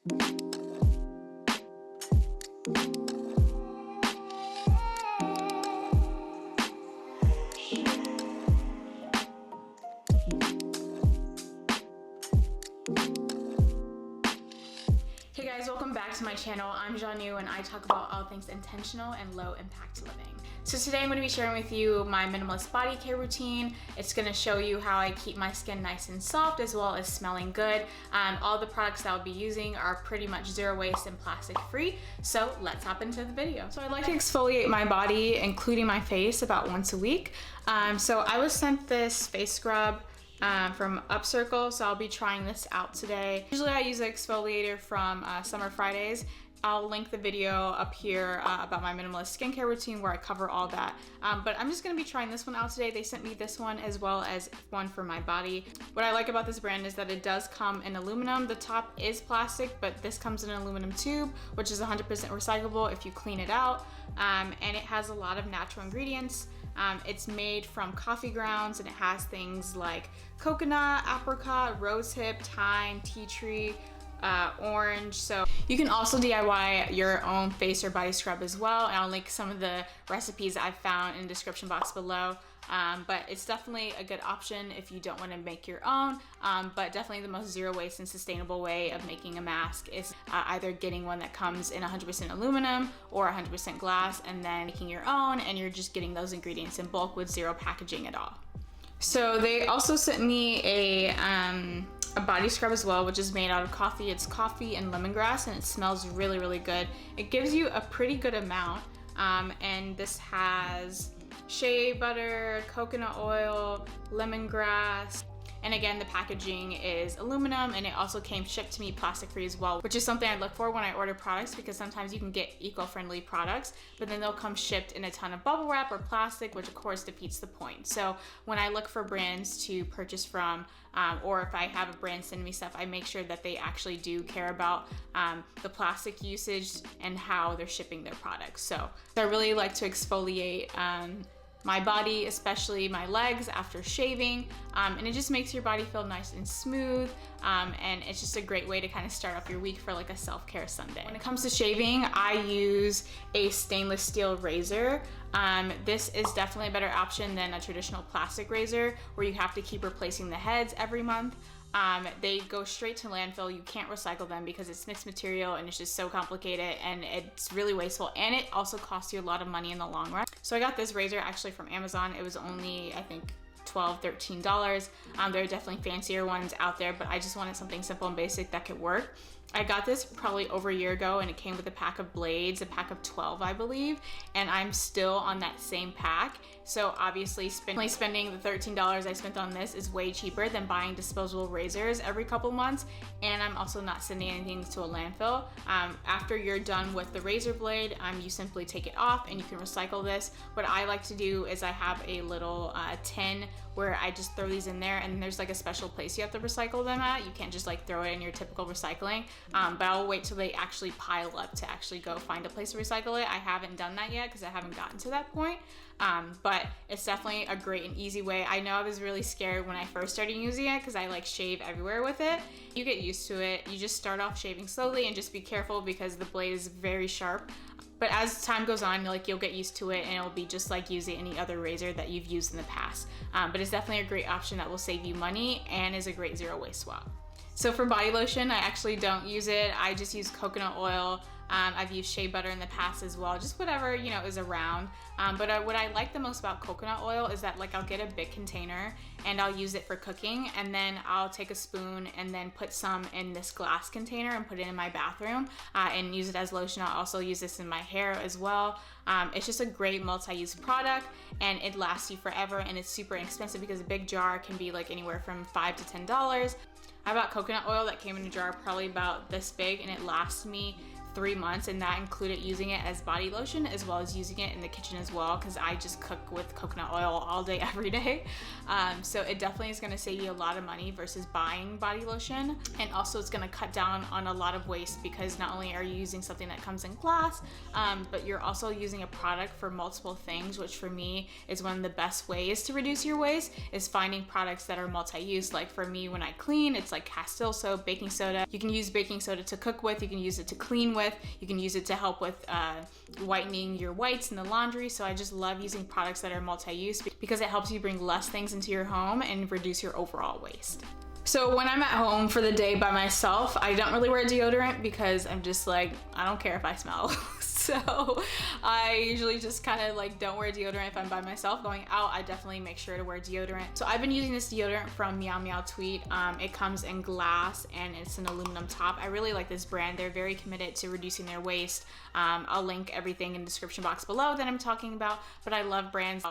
Hey guys, welcome back to my channel. I'm Janu and I talk about all things intentional and low impact living. So today I'm going to be sharing with you my minimalist body care routine. It's going to show you how I keep my skin nice and soft as well as smelling good. All the products that I'll be using are pretty much zero waste and plastic free. So let's hop into the video. So I like to exfoliate my body, including my face, about once a week. So I was sent this face scrub from Upcircle, so I'll be trying this out today. Usually I use an exfoliator from Summer Fridays. I'll link the video up here about my minimalist skincare routine where I cover all that. But I'm just gonna be trying this one out today. They sent me this one as well as one for my body. What I like about this brand is that it does come in aluminum. The top is plastic, but this comes in an aluminum tube, which is 100% recyclable if you clean it out. And it has a lot of natural ingredients. It's made from coffee grounds and it has things like coconut, apricot, rosehip, thyme, tea tree, orange. So you can also DIY your own face or body scrub as well. And I'll link some of the recipes I've found in the description box below. But it's definitely a good option if you don't want to make your own. But definitely the most zero waste and sustainable way of making a mask is either getting one that comes in 100% aluminum or 100% glass and then making your own, and you're just getting those ingredients in bulk with zero packaging at all. So they also sent me a body scrub as well, which is made out of coffee. It's coffee and lemongrass and it smells really, really good. It gives you a pretty good amount. And this has shea butter, coconut oil, lemongrass, and again, the packaging is aluminum, and it also came shipped to me plastic free as well, which is something I look for when I order products, because sometimes you can get eco-friendly products, but then they'll come shipped in a ton of bubble wrap or plastic, which of course defeats the point. So when I look for brands to purchase from, or if I have a brand send me stuff, I make sure that they actually do care about the plastic usage and how they're shipping their products. So I really like to exfoliate my body, especially my legs after shaving, and it just makes your body feel nice and smooth, and it's just a great way to kind of start off your week for like a self-care Sunday. When it comes to shaving, I use a stainless steel razor. This is definitely a better option than a traditional plastic razor where you have to keep replacing the heads every month. They go straight to landfill. You can't recycle them because it's mixed material and it's just so complicated and it's really wasteful, and it also costs you a lot of money in the long run. So I got this razor actually from Amazon. It was only, I think, $12, $13. There are definitely fancier ones out there, but I just wanted something simple and basic that could work. I got this probably over a year ago and it came with a pack of blades, a pack of 12, I believe, and I'm still on that same pack. So obviously spending the $13 I spent on this is way cheaper than buying disposable razors every couple months, and I'm also not sending anything to a landfill. After you're done with the razor blade, you simply take it off and you can recycle this. What I like to do is I have a little tin where I just throw these in there, and there's like a special place you have to recycle them at. You can't just like throw it in your typical recycling. But I'll wait till they actually pile up to actually go find a place to recycle it. I haven't done that yet because I haven't gotten to that point. But it's definitely a great and easy way. I know I was really scared when I first started using it because I like shave everywhere with it. You get used to it. You just start off shaving slowly and just be careful because the blade is very sharp. But as time goes on, you'll get used to it and it'll be just like using any other razor that you've used in the past. But it's definitely a great option that will save you money and is a great zero waste swap. So for body lotion, I actually don't use it. I just use coconut oil. I've used shea butter in the past as well, just whatever, is around. But what I like the most about coconut oil is that I'll get a big container and I'll use it for cooking, and then I'll take a spoon and then put some in this glass container and put it in my bathroom and use it as lotion. I'll also use this in my hair as well. It's just a great multi-use product and it lasts you forever, and it's super inexpensive because a big jar can be anywhere from $5 to $10. I bought coconut oil that came in a jar probably about this big, and it lasts me 3 months, and that included using it as body lotion as well as using it in the kitchen as well, because I just cook with coconut oil all day every day. So it definitely is going to save you a lot of money versus buying body lotion, and also it's going to cut down on a lot of waste, because not only are you using something that comes in glass, but you're also using a product for multiple things, which for me is one of the best ways to reduce your waste, is finding products that are multi-use. Like for me, when I clean, it's like Castile soap, baking soda. You can use baking soda to cook with, you can use it to clean with, you can use it to help with whitening your whites in the laundry. So I just love using products that are multi-use because it helps you bring less things into your home and reduce your overall waste. So when I'm at home for the day by myself, I don't really wear deodorant because I'm just like, I don't care if I smell. So I usually just kind of like don't wear deodorant if I'm by myself. Going out, I definitely make sure to wear deodorant. So I've been using this deodorant from Meow Meow Tweet. It comes in glass and it's an aluminum top. I really like this brand. They're very committed to reducing their waste. I'll link everything in the description box below that I'm talking about, but I love brands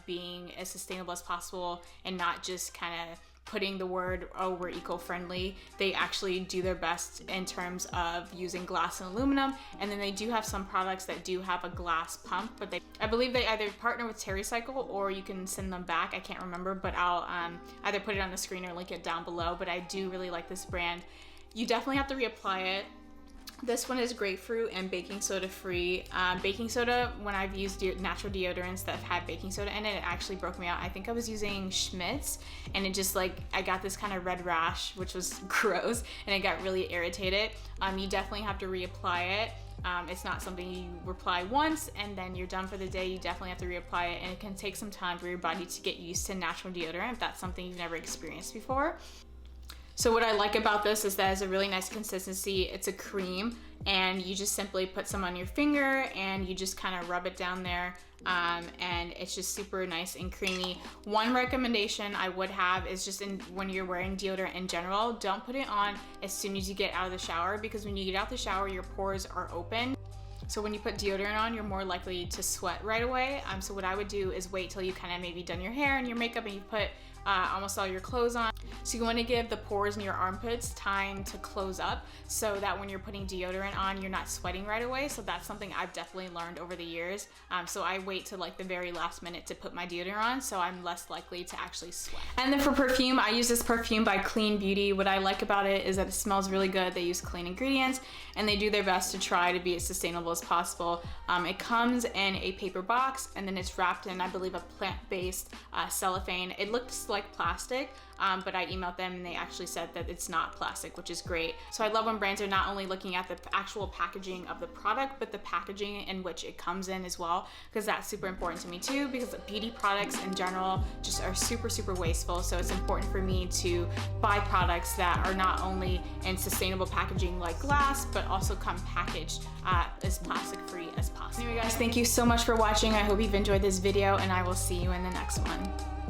being as sustainable as possible and not just kind of putting the word, oh, we're eco-friendly. They actually do their best in terms of using glass and aluminum, and then they do have some products that do have a glass pump, but I believe they either partner with TerryCycle or you can send them back. I can't remember, but I'll either put it on the screen or link it down below. But I do really like this brand. You definitely have to reapply it. This one is grapefruit and baking soda free. Baking soda, when I've used natural deodorants that have had baking soda in it, it actually broke me out. I think I was using Schmidt's, and it just like, I got this kind of red rash, which was gross, and it got really irritated. You definitely have to reapply it. It's not something you apply once and then you're done for the day. You definitely have to reapply it, and it can take some time for your body to get used to natural deodorant if that's something you've never experienced before. So what I like about this is that it has a really nice consistency. It's a cream, and you just simply put some on your finger and you just kind of rub it down there, and it's just super nice and creamy. One recommendation I would have is just when you're wearing deodorant in general, don't put it on as soon as you get out of the shower, because when you get out the shower, your pores are open. So when you put deodorant on, you're more likely to sweat right away. So what I would do is wait till you kind of maybe done your hair and your makeup and you put almost all your clothes on. So you want to give the pores in your armpits time to close up so that when you're putting deodorant on, you're not sweating right away. So that's something I've definitely learned over the years. So I wait till like the very last minute to put my deodorant on, so I'm less likely to actually sweat. And then for perfume, I use this perfume by Clean Beauty. What I like about it is that it smells really good. They use clean ingredients and they do their best to try to be as sustainable as possible. It comes in a paper box, and then it's wrapped in, I believe, a plant-based cellophane. It looks like plastic, but I emailed them and they actually said that it's not plastic, which is great. So I love when brands are not only looking at the actual packaging of the product, but the packaging in which it comes in as well, because that's super important to me too, because beauty products in general just are super, super wasteful. So it's important for me to buy products that are not only in sustainable packaging like glass, but also come packaged as plastic free as possible. Anyway guys, thank you so much for watching. I hope you've enjoyed this video, and I will see you in the next one.